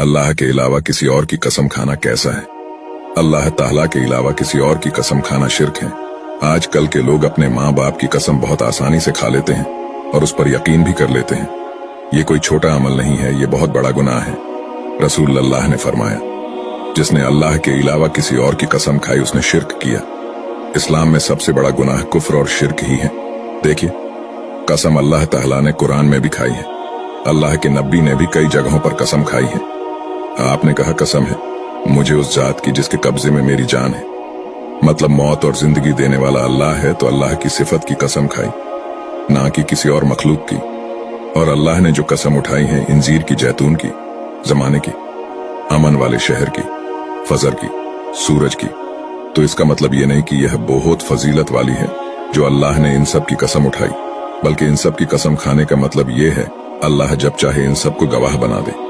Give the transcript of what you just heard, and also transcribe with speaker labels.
Speaker 1: अल्लाह के अलावा किसी और की कसम खाना कैसा है? अल्लाह ताला के अलावा किसी और की कसम खाना शिर्क है। आजकल के लोग अपने माँ बाप की कसम बहुत आसानी से खा लेते हैं और उस पर यकीन भी कर लेते हैं। ये कोई छोटा अमल नहीं है, ये बहुत बड़ा गुनाह है। रसूल अल्लाह ने फरमाया, जिसने अल्लाह के अलावा किसी और की कसम खाई उसने शिर्क किया। इस्लाम में सबसे बड़ा गुनाह कुफ्र और शिर्क ही है। देखिए, कसम अल्लाह ताला ने कुरान में भी खाई है। अल्लाह के नबी ने भी कई जगहों पर कसम खाई है। आपने कहा, कसम है मुझे उस जात की जिसके कब्जे में मेरी जान है। मतलब मौत और जिंदगी देने वाला अल्लाह है, तो अल्लाह की सिफत की कसम खाई, ना कि किसी और मखलूक की। और अल्लाह ने जो कसम उठाई है इंजीर की, जैतून की, जमाने की, अमन वाले शहर की, फजर की, सूरज की, तो इसका मतलब ये नहीं कि यह बहुत फजीलत वाली है जो अल्लाह ने इन सब की कसम उठाई, बल्कि इन सब की कसम खाने का मतलब ये है अल्लाह जब चाहे इन सब को गवाह बना दे।